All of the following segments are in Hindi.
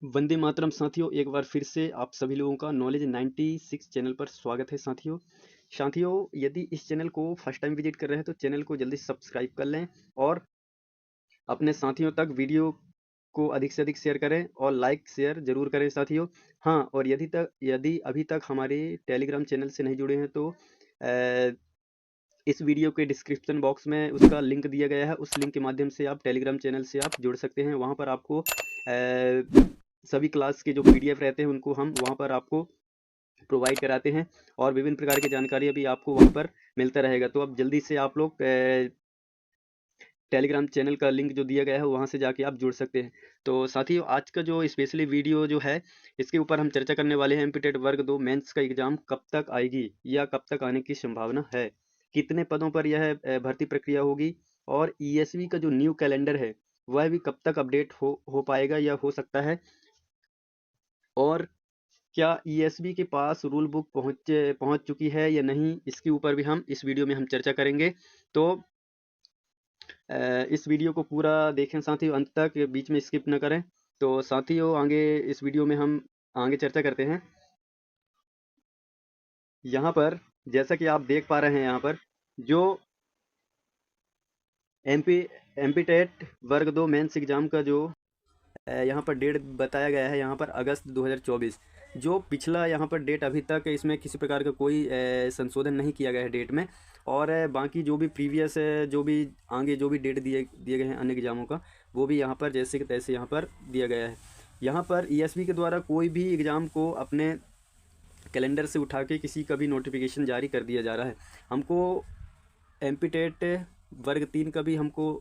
वंदे मातरम साथियों, एक बार फिर से आप सभी लोगों का नॉलेज 96 चैनल पर स्वागत है साथियों। साथियों, यदि इस चैनल को फर्स्ट टाइम विजिट कर रहे हैं तो चैनल को जल्दी सब्सक्राइब कर लें और अपने साथियों तक वीडियो को अधिक से अधिक शेयर करें और लाइक शेयर जरूर करें साथियों। हाँ, और यदि अभी तक हमारे टेलीग्राम चैनल से नहीं जुड़े हैं तो इस वीडियो के डिस्क्रिप्शन बॉक्स में उसका लिंक दिया गया है। उस लिंक के माध्यम से आप टेलीग्राम चैनल से आप जुड़ सकते हैं। वहाँ पर आपको सभी क्लास के जो पीडीएफ रहते हैं उनको हम वहाँ पर आपको प्रोवाइड कराते हैं और विभिन्न प्रकार की जानकारी भी आपको वहाँ पर मिलता रहेगा। तो अब जल्दी से आप लोग टेलीग्राम चैनल का लिंक जो दिया गया है वहाँ से जाके आप जुड़ सकते हैं। तो साथियों, आज का जो स्पेशली वीडियो जो है इसके ऊपर हम चर्चा करने वाले हैं एमपीटेट वर्ग 2 मेंस का एग्जाम कब तक आएगी या कब तक आने की संभावना है, कितने पदों पर यह भर्ती प्रक्रिया होगी और ईएसवी का जो न्यू कैलेंडर है वह भी कब तक अपडेट हो पाएगा या हो सकता है, और क्या ईएसबी के पास रूल बुक पहुंच चुकी है या नहीं, इसके ऊपर भी हम इस वीडियो में हम चर्चा करेंगे। तो इस वीडियो को पूरा देखें साथियों अंत तक, बीच में स्किप न करें। तो साथियों, आगे इस वीडियो में हम आगे चर्चा करते हैं। यहाँ पर जैसा कि आप देख पा रहे हैं, यहाँ पर जो एमपी एमपी वर्ग 2 मेंस एग्जाम का जो यहाँ पर डेट बताया गया है, यहाँ पर अगस्त 2024। जो पिछला यहाँ पर डेट अभी तक इसमें किसी प्रकार का कोई संशोधन नहीं किया गया है डेट में। और बाकी जो भी प्रीवियस जो भी आगे जो भी डेट दिए दिए गए हैं अन्य एग्जामों का, वो भी यहाँ पर जैसे कि तैसे यहाँ पर दिया गया है। यहाँ पर ईएसबी के द्वारा कोई भी एग्ज़ाम को अपने कैलेंडर से उठा के किसी का भी नोटिफिकेशन जारी कर दिया जा रहा है। हमको एमपीटेट वर्ग 3 का भी हमको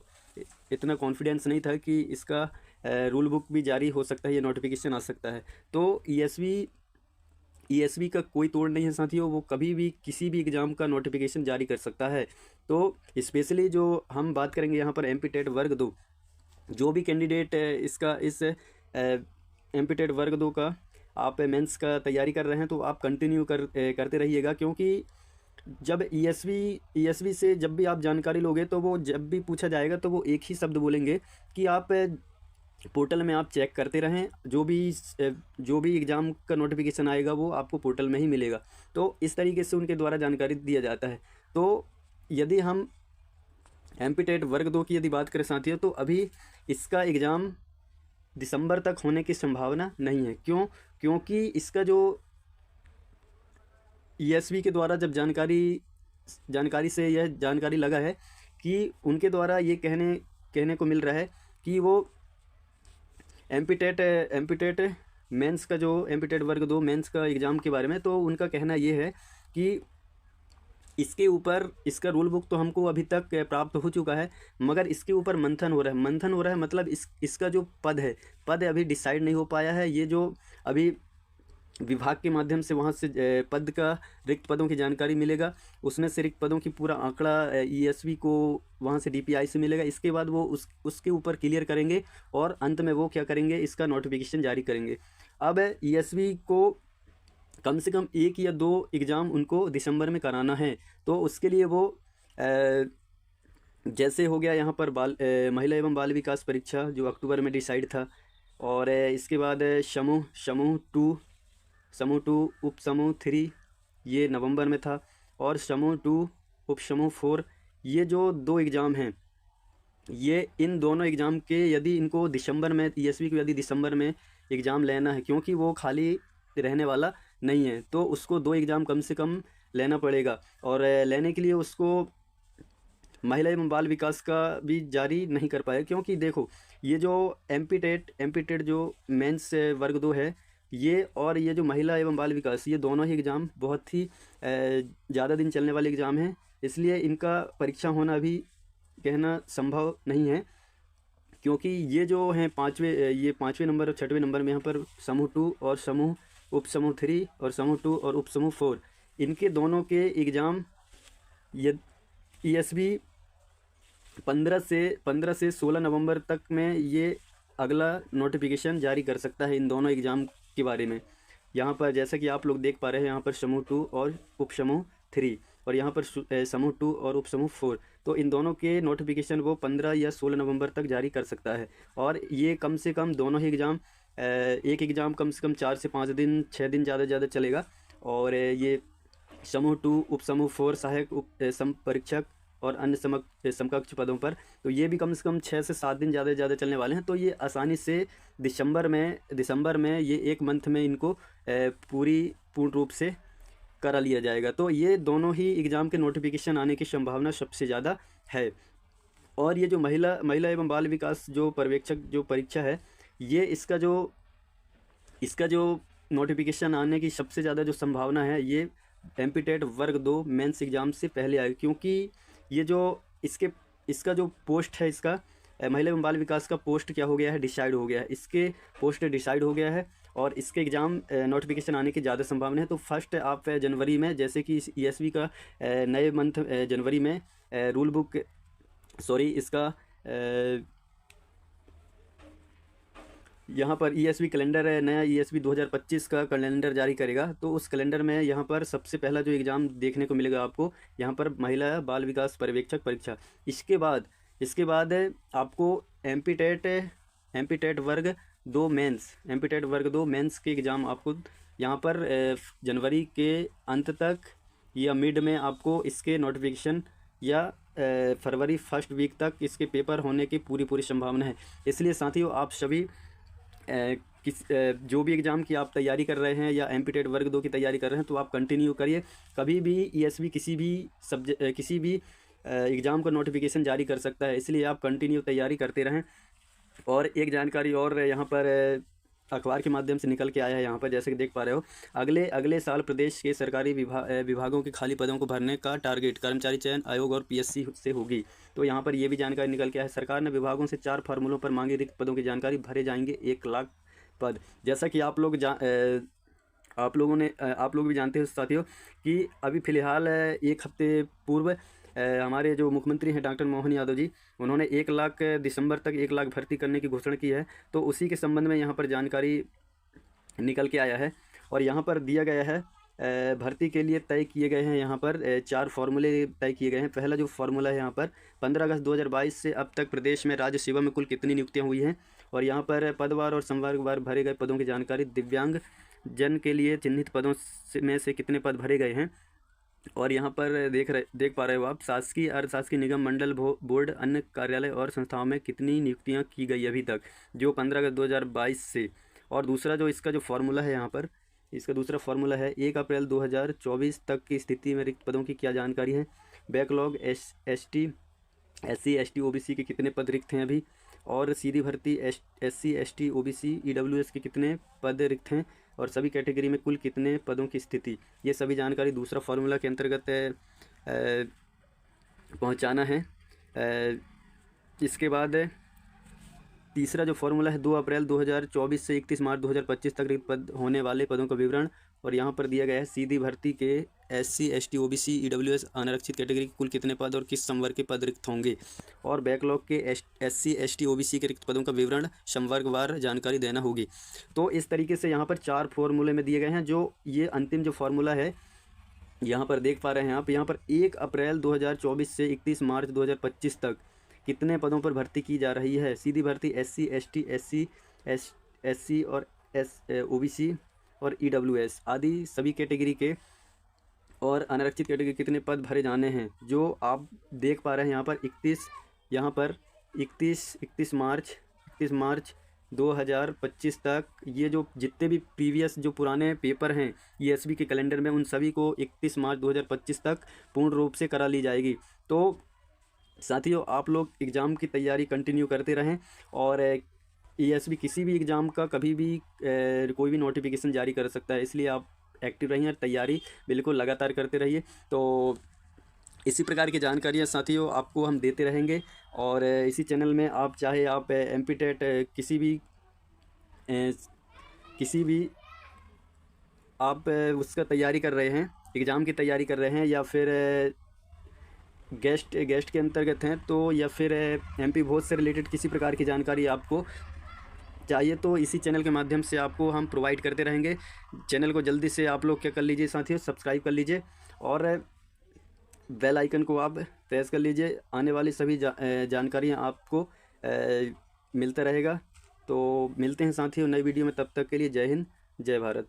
इतना कॉन्फिडेंस नहीं था कि इसका रूल बुक भी जारी हो सकता है या नोटिफिकेशन आ सकता है। तो ईएसवी का कोई तोड़ नहीं है साथियों, वो कभी भी किसी भी एग्ज़ाम का नोटिफिकेशन जारी कर सकता है। तो स्पेशली जो हम बात करेंगे यहाँ पर एमपीटेट वर्ग 2, जो भी कैंडिडेट इसका इस एमपीटेट वर्ग 2 का आप मेंस का तैयारी कर रहे हैं तो आप कंटिन्यू करते रहिएगा, क्योंकि जब ईएसवी से जब भी आप जानकारी लोगे तो वो जब भी पूछा जाएगा तो वो एक ही शब्द बोलेंगे कि आप पोर्टल में आप चेक करते रहें, जो भी एग्ज़ाम का नोटिफिकेशन आएगा वो आपको पोर्टल में ही मिलेगा। तो इस तरीके से उनके द्वारा जानकारी दिया जाता है। तो यदि हम एमपीटेट वर्ग 2 की यदि बात करें साथियों, तो अभी इसका एग्ज़ाम दिसंबर तक होने की संभावना नहीं है। क्यों? क्योंकि इसका जो ईएसवी के द्वारा जब जानकारी से यह जानकारी लगा है कि उनके द्वारा ये कहने को मिल रहा है कि वो एमपीटेट मेंस का जो एमपीटेट वर्ग 2 मेंस का एग्ज़ाम के बारे में, तो उनका कहना ये है कि इसके ऊपर इसका रूल बुक तो हमको अभी तक प्राप्त हो चुका है, मगर इसके ऊपर मंथन हो रहा है। मतलब इसका जो पद अभी डिसाइड नहीं हो पाया है। ये जो अभी विभाग के माध्यम से वहाँ से पद का रिक्त पदों की जानकारी मिलेगा, उसमें से रिक्त पदों की पूरा आंकड़ा ईएसवी को वहाँ से डीपीआई से मिलेगा। इसके बाद वो उसके ऊपर क्लियर करेंगे और अंत में वो क्या करेंगे, इसका नोटिफिकेशन जारी करेंगे। अब ईएसवी को कम से कम 1 या 2 एग्ज़ाम उनको दिसंबर में कराना है। तो उसके लिए वो जैसे हो गया यहाँ पर महिला एवं बाल विकास परीक्षा जो अक्टूबर में डिसाइड था, और इसके बाद समूह टू उप समूह 3 ये नवंबर में था, और समूह 2 उप समूह 4 ये जो 2 एग्ज़ाम हैं, ये इन दोनों एग्ज़ाम के यदि इनको दिसंबर में ईएसवी को यदि दिसंबर में एग्ज़ाम लेना है, क्योंकि वो खाली रहने वाला नहीं है, तो उसको 2 एग्ज़ाम कम से कम लेना पड़ेगा। और लेने के लिए उसको महिला एवं बाल विकास का भी जारी नहीं कर पाया, क्योंकि देखो ये जो एमपीटेट जो मेंस वर्ग 2 है, ये और ये जो महिला एवं बाल विकास, ये दोनों ही एग्ज़ाम बहुत ही ज़्यादा दिन चलने वाले एग्ज़ाम हैं। इसलिए इनका परीक्षा होना अभी कहना संभव नहीं है, क्योंकि ये जो हैं ये पाँचवें नंबर और छठवें नंबर में यहाँ पर समूह 2 और उप समूह 3 और समूह 2 और उप समूह 4, इनके दोनों के एग्ज़ाम ये ईएसबी 15 से 16 नवंबर तक में ये अगला नोटिफिकेशन जारी कर सकता है इन दोनों एग्ज़ाम के बारे में। यहाँ पर जैसा कि आप लोग देख पा रहे हैं, यहाँ पर समूह 2 और उप समूह 3, और यहाँ पर समूह 2 और उप समूह 4, तो इन दोनों के नोटिफिकेशन वो 15 या 16 नवंबर तक जारी कर सकता है। और ये कम से कम दोनों ही एग्ज़ाम एक एग्ज़ाम कम से कम 4 से 5 दिन 6 दिन ज़्यादा से ज़्यादा चलेगा। और ये समूह 2 उप समूह 4 सहायक सम परीक्षक और अन्य समकक्ष पदों पर, तो ये भी कम से कम 6 से 7 दिन ज़्यादा से ज़्यादा चलने वाले हैं। तो ये आसानी से दिसंबर में ये 1 मंथ में इनको पूर्ण रूप से करा लिया जाएगा। तो ये दोनों ही एग्ज़ाम के नोटिफिकेशन आने की संभावना सबसे ज़्यादा है। और ये जो महिला एवं बाल विकास जो पर्यवेक्षक जो परीक्षा है, ये इसका जो नोटिफिकेशन आने की सबसे ज़्यादा जो संभावना है, ये एमपी टेट वर्ग 2 मेंस एग्ज़ाम से पहले आएगी। क्योंकि ये जो इसका जो पोस्ट है, इसका महिला एवं बाल विकास का पोस्ट क्या हो गया है, डिसाइड हो गया है। इसके पोस्ट डिसाइड हो गया है और इसके एग्ज़ाम नोटिफिकेशन आने की ज़्यादा संभावना है। तो फर्स्ट आप जनवरी में, जैसे कि ईएसवी का नए मंथ जनवरी में रूल बुक इसका यहाँ पर ईएसवी कैलेंडर है, नया ईएसवी 2025 का कैलेंडर जारी करेगा। तो उस कैलेंडर में यहाँ पर सबसे पहला जो एग्ज़ाम देखने को मिलेगा आपको, यहाँ पर महिला बाल विकास पर्यवेक्षक परीक्षा। इसके बाद आपको एमपी टेट वर्ग 2 मेंस के एग्ज़ाम आपको यहाँ पर जनवरी के अंत तक या मिड में आपको इसके नोटिफिकेशन, या फरवरी फर्स्ट वीक तक इसके पेपर होने की पूरी संभावना है। इसलिए साथियों, आप सभी जो भी एग्ज़ाम की आप तैयारी कर रहे हैं या एमपी टेट वर्ग 2 की तैयारी कर रहे हैं, तो आप कंटिन्यू करिए। कभी भी ईएसवी किसी भी एग्ज़ाम का नोटिफिकेशन जारी कर सकता है, इसलिए आप कंटिन्यू तैयारी करते रहें। और एक जानकारी और यहाँ पर अखबार के माध्यम से निकल के आया है, यहाँ पर जैसे कि देख पा रहे हो, अगले साल प्रदेश के सरकारी विभागों के खाली पदों को भरने का टारगेट कर्मचारी चयन आयोग और पीएससी से होगी। तो यहाँ पर ये भी जानकारी निकल के आया है, सरकार ने विभागों से 4 फार्मूलों पर मांगे रिक्त पदों की जानकारी, भरे जाएंगे 1 लाख पद। जैसा कि आप लोग भी जानते हो साथियों कि अभी फ़िलहाल 1 हफ्ते पूर्व हमारे जो मुख्यमंत्री हैं डॉक्टर मोहन यादव जी, उन्होंने 1 लाख दिसंबर तक 1 लाख भर्ती करने की घोषणा की है। तो उसी के संबंध में यहाँ पर जानकारी निकल के आया है और यहाँ पर दिया गया है, भर्ती के लिए तय किए गए हैं यहाँ पर 4 फार्मूले तय किए गए हैं। पहला जो फार्मूला है यहाँ पर 15 अगस्त 2022 से अब तक प्रदेश में राज्य सेवा में कुल कितनी नियुक्तियाँ हुई हैं, और यहाँ पर पदवार और संवर्गवार भरे गए पदों की जानकारी, दिव्यांग जन के लिए चिन्हित पदों में से कितने पद भरे गए हैं। और यहाँ पर देख पा रहे हो आप, शासकीय अर्धशासकीय निगम मंडल बोर्ड अन्य कार्यालय और संस्थाओं में कितनी नियुक्तियाँ की गई अभी तक, जो 15 अगस्त 2022 से। और दूसरा जो इसका जो फार्मूला है यहाँ पर, इसका दूसरा फार्मूला है 1 अप्रैल 2024 तक की स्थिति में रिक्त पदों की क्या जानकारी है। बैकलॉग SC ST OBC के कितने पद रिक्त हैं अभी, और सीधी भर्ती SC ST OBC EWS के कितने पद रिक्त हैं, और सभी कैटेगरी में कुल कितने पदों की स्थिति। ये सभी जानकारी दूसरा फार्मूला के अंतर्गत पहुंचाना है। इसके बाद तीसरा जो फार्मूला है 2 अप्रैल 2024 से 31 मार्च 2025 तक रिक्त पद होने वाले पदों का विवरण, और यहाँ पर दिया गया है सीधी भर्ती के SC ST OBC EWS अनारक्षित कैटेगरी के कुल कितने पद और किस संवर्ग के पद रिक्त होंगे, और बैकलॉग के SC ST OBC के रिक्त पदों का विवरण संवर्गवार जानकारी देना होगी। तो इस तरीके से यहाँ पर 4 फार्मूले में दिए गए हैं। जो ये अंतिम जो फार्मूला है यहाँ पर देख पा रहे हैं आप, यहाँ पर 1 अप्रैल 2024 से 31 मार्च 2025 तक कितने पदों पर भर्ती की जा रही है। सीधी भर्ती SC ST SC और OBC और EWS आदि सभी कैटेगरी के, और अनारक्षित कैटेगरी कितने पद भरे जाने हैं, जो आप देख पा रहे हैं यहाँ पर 31 मार्च 2025 तक। ये जो जितने भी प्रीवियस जो पुराने पेपर हैं ESV के कैलेंडर में, उन सभी को 31 मार्च 2025 तक पूर्ण रूप से करा ली जाएगी। तो साथियों, आप लोग एग्ज़ाम की तैयारी कंटिन्यू करते रहें, और ESV किसी भी एग्ज़ाम का कभी भी कोई भी नोटिफिकेशन जारी कर सकता है, इसलिए आप एक्टिव रहिए और तैयारी बिल्कुल लगातार करते रहिए। तो इसी प्रकार की जानकारियाँ साथियों आपको हम देते रहेंगे, और इसी चैनल में आप चाहे आप एमपी टेट किसी भी आप उसका तैयारी कर रहे हैं, एग्ज़ाम की तैयारी कर रहे हैं, या फिर गेस्ट के अंतर्गत हैं, तो या फिर MP भोज से रिलेटेड किसी प्रकार की जानकारी आपको चाहिए, तो इसी चैनल के माध्यम से आपको हम प्रोवाइड करते रहेंगे। चैनल को जल्दी से आप लोग क्या कर लीजिए साथियों, सब्सक्राइब कर लीजिए और बेल आइकन को आप प्रेस कर लीजिए। आने वाली सभी जानकारियाँ आपको मिलता रहेगा। तो मिलते हैं साथियों नई वीडियो में, तब तक के लिए जय हिंद जय भारत।